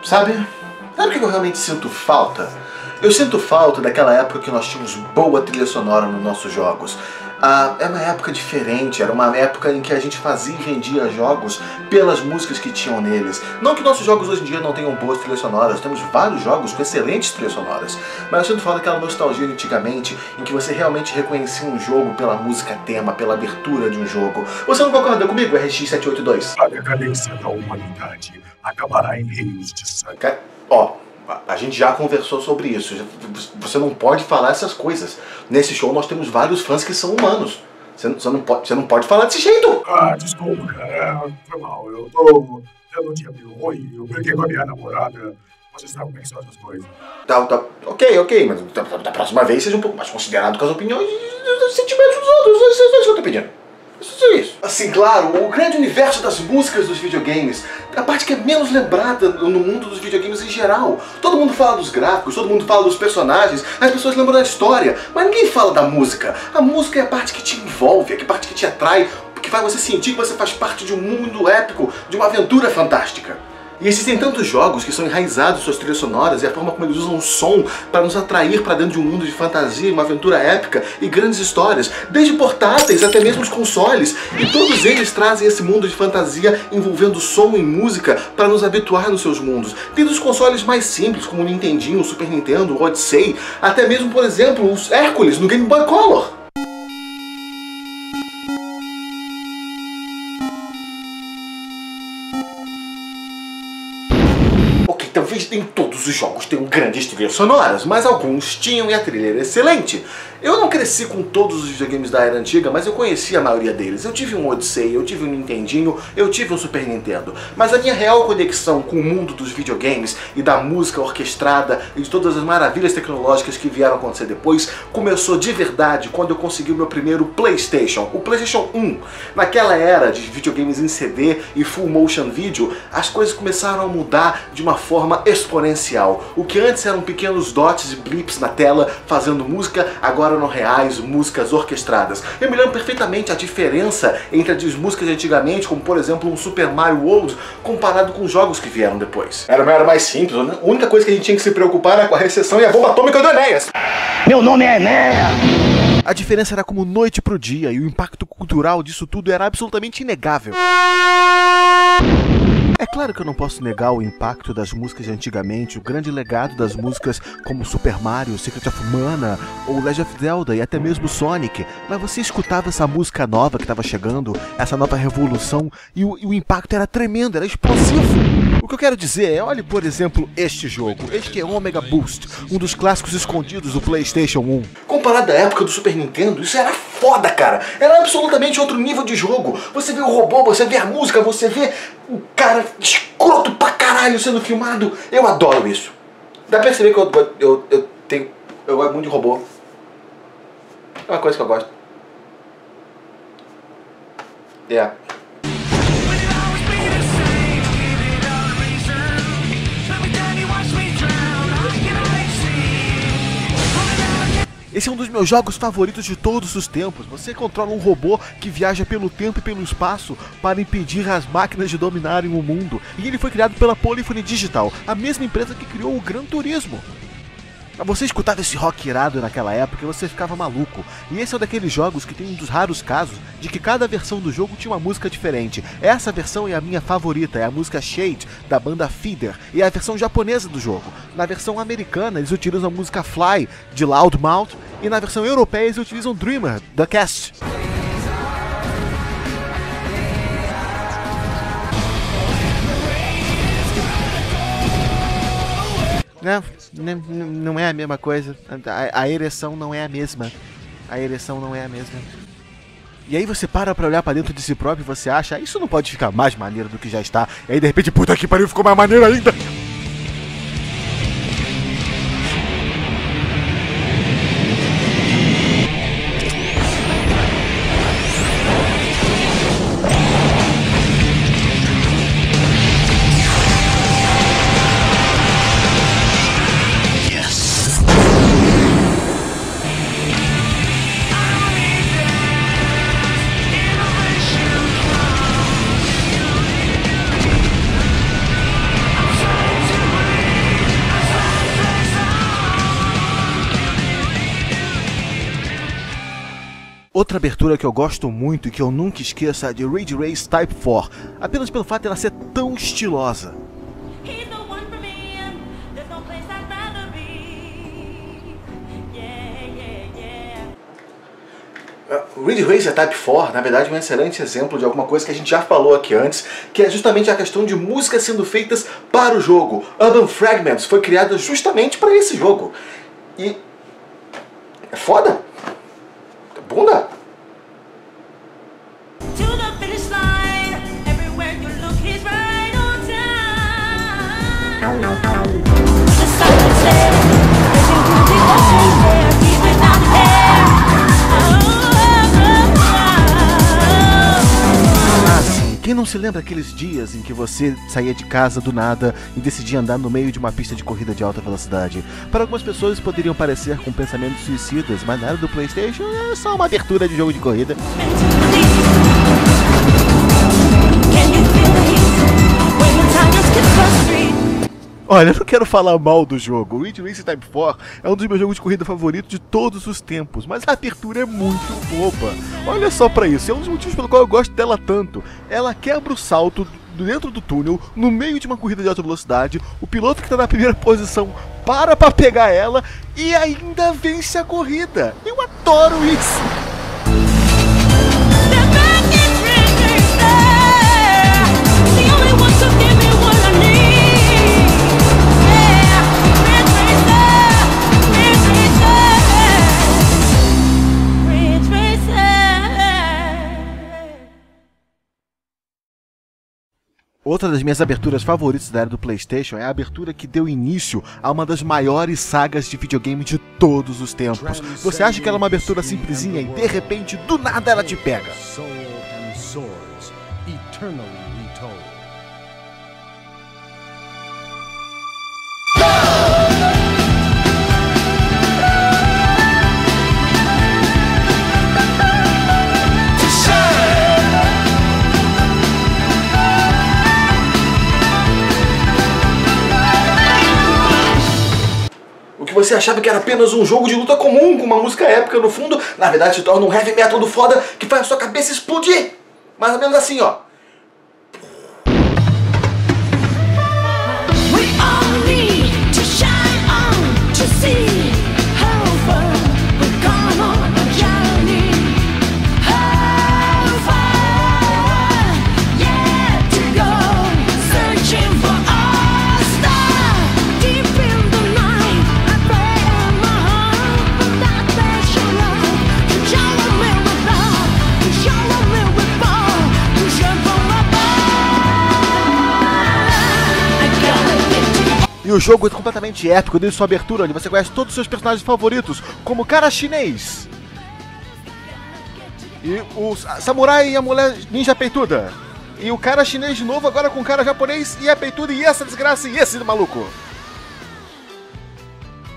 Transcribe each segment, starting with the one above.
Sabe o que eu realmente sinto falta? Eu sinto falta daquela época que nós tínhamos boa trilha sonora nos nossos jogos. É uma época diferente, era uma época em que a gente fazia e vendia jogos pelas músicas que tinham neles. Não que nossos jogos hoje em dia não tenham boas trilhas sonoras, temos vários jogos com excelentes trilhas sonoras, mas eu sinto falta daquela nostalgia de antigamente, em que você realmente reconhecia um jogo pela música tema, pela abertura de um jogo. Você não concorda comigo, RX782? A decadência da humanidade acabará em rios de sangue. A gente já conversou sobre isso. Você não pode falar essas coisas. Nesse show nós temos vários fãs que são humanos. Você não pode falar desse jeito. Desculpa, cara. Foi mal. Eu tô tendo um dia meio ruim. Eu briguei com a minha namorada. Você sabe como é que são essas coisas. Ok, mas da próxima vez seja um pouco mais considerado com as opiniões e os sentimentos dos outros. É isso que eu tô pedindo. Isso. Assim, claro, o grande universo das músicas dos videogames, a parte que é menos lembrada no mundo dos videogames em geral. Todo mundo fala dos gráficos, todo mundo fala dos personagens, as pessoas lembram da história, mas ninguém fala da música. A música é a parte que te envolve, é a parte que te atrai, que faz você sentir que você faz parte de um mundo épico, de uma aventura fantástica. E existem tantos jogos que são enraizados em suas trilhas sonoras e a forma como eles usam o som para nos atrair para dentro de um mundo de fantasia, uma aventura épica e grandes histórias, desde portáteis até mesmo os consoles, e todos eles trazem esse mundo de fantasia envolvendo som e música para nos habituar nos seus mundos. Desde os consoles mais simples, como o Nintendinho, o Super Nintendo, o Odyssey, até mesmo, por exemplo, os Hércules no Game Boy Color. Talvez nem todos os jogos tenham grandes trilhas sonoras, mas alguns tinham e a trilha era excelente. Eu não cresci com todos os videogames da era antiga, mas eu conheci a maioria deles. Eu tive um Odyssey, eu tive um Nintendinho, eu tive um Super Nintendo. Mas a minha real conexão com o mundo dos videogames e da música orquestrada e de todas as maravilhas tecnológicas que vieram acontecer depois começou de verdade quando eu consegui o meu primeiro PlayStation, o PlayStation 1. Naquela era de videogames em CD e full motion video, as coisas começaram a mudar de uma forma exponencial. O que antes eram pequenos dots e blips na tela fazendo música, agora eram reais músicas orquestradas. Eu me lembro perfeitamente a diferença entre as músicas de antigamente, como por exemplo um Super Mario World, comparado com os jogos que vieram depois. Era mais simples, a única coisa que a gente tinha que se preocupar era com a recessão e a bomba atômica do Enéas. Meu nome é Enéas! A diferença era como noite pro dia e o impacto cultural disso tudo era absolutamente inegável. É claro que eu não posso negar o impacto das músicas de antigamente, o grande legado das músicas como Super Mario, Secret of Mana, ou Legend of Zelda e até mesmo Sonic, mas você escutava essa música nova que estava chegando, essa nova revolução, e o impacto era tremendo, era explosivo. O que eu quero dizer é, olhe por exemplo este jogo, este é Omega Boost, um dos clássicos escondidos do PlayStation 1. Comparado à época do Super Nintendo, isso era foda, cara. Era absolutamente outro nível de jogo. Você vê o robô, você vê a música, você vê o cara escroto pra caralho sendo filmado. Eu adoro isso. Dá pra perceber que eu gosto muito de robô. É uma coisa que eu gosto. Esse é um dos meus jogos favoritos de todos os tempos. Você controla um robô que viaja pelo tempo e pelo espaço para impedir as máquinas de dominarem o mundo. E ele foi criado pela Polyphony Digital, a mesma empresa que criou o Gran Turismo. Você escutava esse rock irado naquela época e você ficava maluco. E esse é um daqueles jogos que tem um dos raros casos de que cada versão do jogo tinha uma música diferente. Essa versão é a minha favorita, é a música Shade, da banda Feeder, e é a versão japonesa do jogo. Na versão americana eles utilizam a música Fly, de Loudmouth, e na versão europeia eles utilizam Dreamer, da Cast. Não é a mesma coisa. A ereção não é a mesma. A ereção não é a mesma. E aí você para pra olhar pra dentro de si próprio e você acha, isso não pode ficar mais maneiro do que já está. E aí de repente, puta que pariu, ficou mais maneiro ainda. Outra abertura que eu gosto muito e que eu nunca esqueço é a de Ridge Race Type 4, apenas pelo fato de ela ser tão estilosa. Ridge Racer Type 4, na verdade, é um excelente exemplo de alguma coisa que a gente já falou aqui antes, que é justamente a questão de músicas sendo feitas para o jogo. Urban Fragments foi criada justamente para esse jogo. E... é foda? Bunda? Quem não se lembra aqueles dias em que você saía de casa do nada e decidia andar no meio de uma pista de corrida de alta velocidade? Para algumas pessoas poderiam parecer com pensamentos suicidas, mas na área do PlayStation é só uma abertura de jogo de corrida. Olha, eu não quero falar mal do jogo. O Ridge Racer Type 4 é um dos meus jogos de corrida favoritos de todos os tempos, mas a abertura é muito boba. Olha só pra isso, é um dos motivos pelo qual eu gosto dela tanto. Ela quebra o salto dentro do túnel, no meio de uma corrida de alta velocidade, o piloto que tá na primeira posição para pra pegar ela e ainda vence a corrida. Eu adoro isso! Outra das minhas aberturas favoritas da era do PlayStation é a abertura que deu início a uma das maiores sagas de videogame de todos os tempos. Você acha que ela é uma abertura simplesinha e de repente, do nada, ela te pega. Você achava que era apenas um jogo de luta comum, com uma música épica no fundo, na verdade se torna um heavy metal do foda que faz a sua cabeça explodir. Mais ou menos assim, ó. E o jogo é completamente épico desde sua abertura, onde você conhece todos os seus personagens favoritos, como o cara chinês, e o samurai e a mulher ninja peituda, e o cara chinês de novo agora com o cara japonês e a peituda e essa desgraça e esse maluco.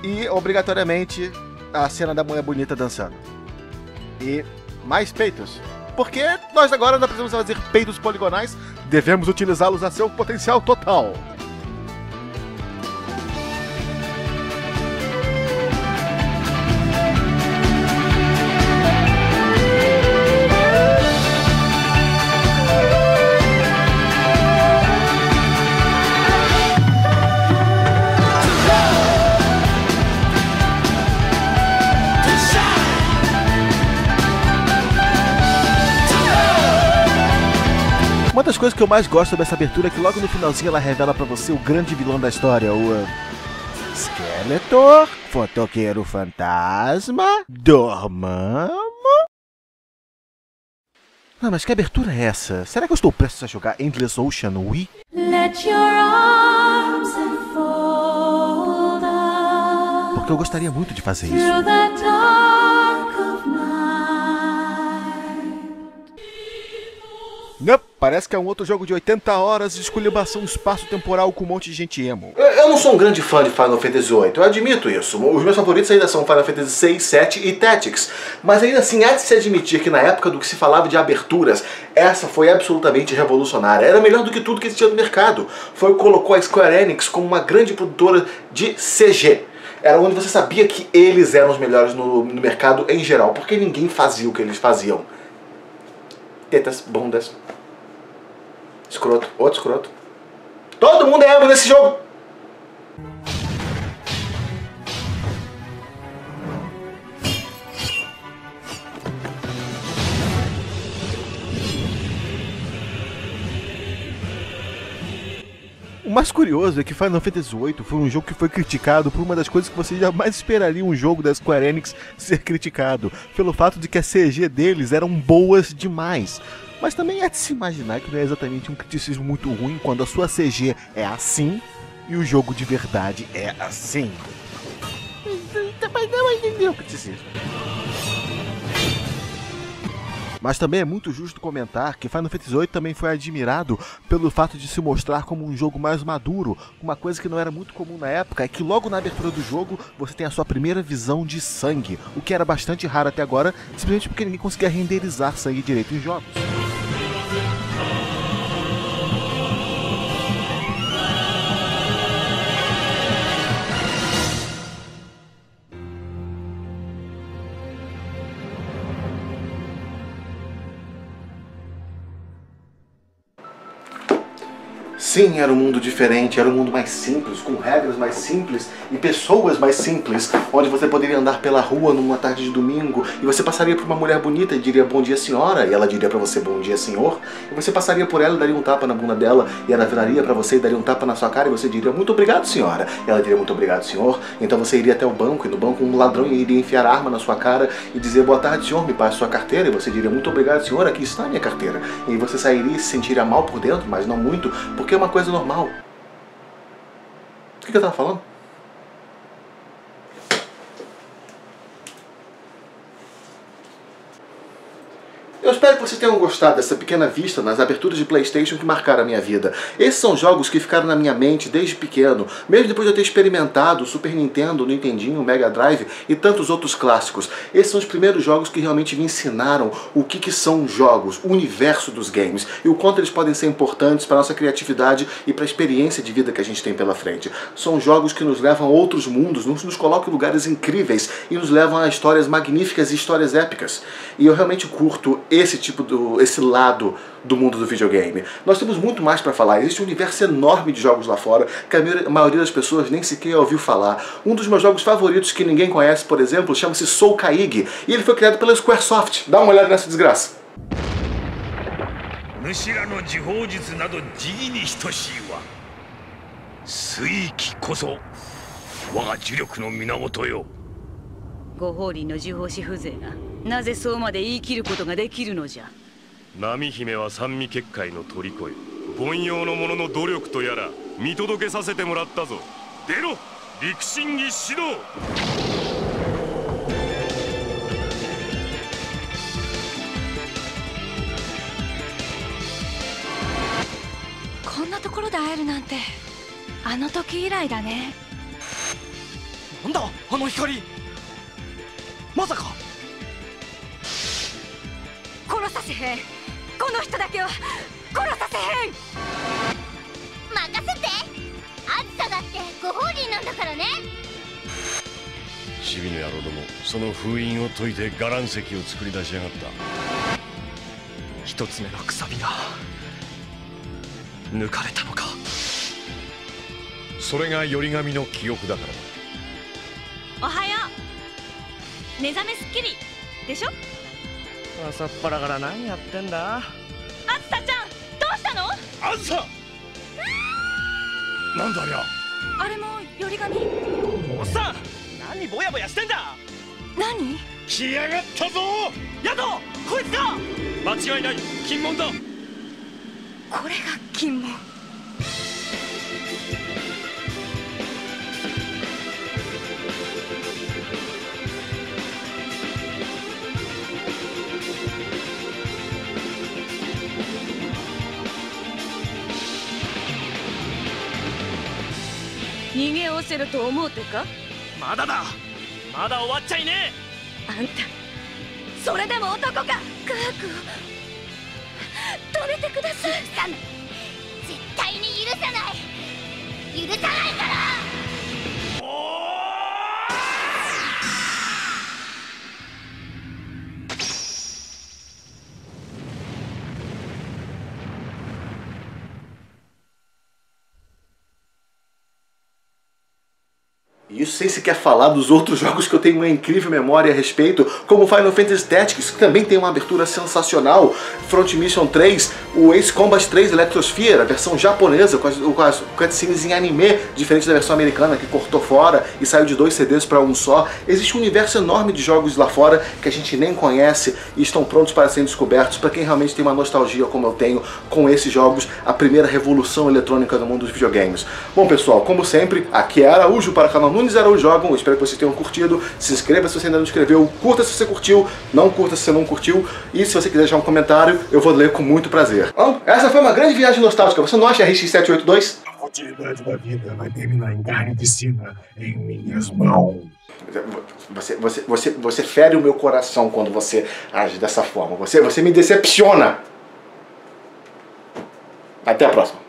E, obrigatoriamente, a cena da mulher bonita dançando. E mais peitos. Porque nós agora não precisamos fazer peitos poligonais, devemos utilizá-los a seu potencial total. Uma das coisas que eu mais gosto dessa abertura é que logo no finalzinho ela revela pra você o grande vilão da história, o Skeletor, fotoqueiro fantasma, Dormammu. Não, mas que abertura é essa? Será que eu estou prestes a jogar Endless Ocean Wii? Let your arms enfold us. Porque eu gostaria muito de fazer isso. Não, parece que é um outro jogo de 80 horas de esculhambação espaço-temporal com um monte de gente emo. Eu não sou um grande fã de Final Fantasy VIII, eu admito isso. Os meus favoritos ainda são Final Fantasy 6, 7 e Tactics. Mas ainda assim, há de se admitir que na época do que se falava de aberturas, essa foi absolutamente revolucionária. Era melhor do que tudo que existia no mercado. Foi o que colocou a Square Enix como uma grande produtora de CG. Era onde você sabia que eles eram os melhores no mercado em geral, porque ninguém fazia o que eles faziam. Tetas, bundas, escroto, outro escroto. Todo mundo é emo nesse jogo! O mais curioso é que Final Fantasy VIII foi um jogo que foi criticado por uma das coisas que você jamais esperaria um jogo da Square Enix ser criticado, pelo fato de que as CG deles eram boas demais. Mas também é de se imaginar que não é exatamente um criticismo muito ruim quando a sua CG é assim e o jogo de verdade é assim. Mas não entendeu o criticismo. Mas também é muito justo comentar que Final Fantasy VIII também foi admirado pelo fato de se mostrar como um jogo mais maduro. Uma coisa que não era muito comum na época é que logo na abertura do jogo você tem a sua primeira visão de sangue, o que era bastante raro até agora, simplesmente porque ninguém conseguia renderizar sangue direito em jogos. Sim, era um mundo diferente, era um mundo mais simples, com regras mais simples e pessoas mais simples, onde você poderia andar pela rua numa tarde de domingo e você passaria por uma mulher bonita e diria bom dia senhora, e ela diria pra você bom dia senhor, e você passaria por ela e daria um tapa na bunda dela, e ela viraria pra você e daria um tapa na sua cara e você diria muito obrigado senhora, e ela diria muito obrigado senhor, então você iria até o banco e no banco um ladrão iria enfiar a arma na sua cara e dizer boa tarde senhor, me passe sua carteira, e você diria muito obrigado senhor, aqui está a minha carteira, e você sairia e se sentiria mal por dentro, mas não muito, porque é uma coisa normal. O que eu tava falando? Eu espero que vocês tenham gostado dessa pequena vista nas aberturas de PlayStation que marcaram a minha vida. Esses são jogos que ficaram na minha mente desde pequeno, mesmo depois de eu ter experimentado o Super Nintendo, o Nintendinho, o Mega Drive e tantos outros clássicos. Esses são os primeiros jogos que realmente me ensinaram o que são jogos, o universo dos games e o quanto eles podem ser importantes para a nossa criatividade e para a experiência de vida que a gente tem pela frente. São jogos que nos levam a outros mundos, nos colocam em lugares incríveis e nos levam a histórias magníficas e histórias épicas. E eu realmente curto esse lado do mundo do videogame. Nós temos muito mais para falar. Existe um universo enorme de jogos lá fora que a maioria das pessoas nem sequer ouviu falar. Um dos meus jogos favoritos que ninguém conhece, por exemplo, chama-se Soul Calibur e ele foi criado pela Squaresoft. Dá uma olhada nessa desgraça. Isso sem sequer falar dos outros jogos que eu tenho uma incrível memória a respeito, como Final Fantasy Tactics, que também tem uma abertura sensacional, Front Mission 3, o Ace Combat 3 Electrosphere, a versão japonesa, com as cutscenes em anime, diferente da versão americana, que cortou fora e saiu de 2 CDs para um só. Existe um universo enorme de jogos lá fora que a gente nem conhece e estão prontos para serem descobertos, para quem realmente tem uma nostalgia como eu tenho com esses jogos, a primeira revolução eletrônica no mundo dos videogames. Bom pessoal, como sempre, aqui é Araújo para o canal Nunes Araújo Jogam. Eu espero que vocês tenham curtido. Se inscreva se você ainda não inscreveu, curta se você curtiu, não curta se você não curtiu, e se você quiser deixar um comentário, eu vou ler com muito prazer. Bom, essa foi uma grande viagem nostálgica, você não acha, RX-782? A futilidade da vida vai terminar em carnificina em minhas mãos. Você fere o meu coração quando você age dessa forma. Você me decepciona. Até a próxima.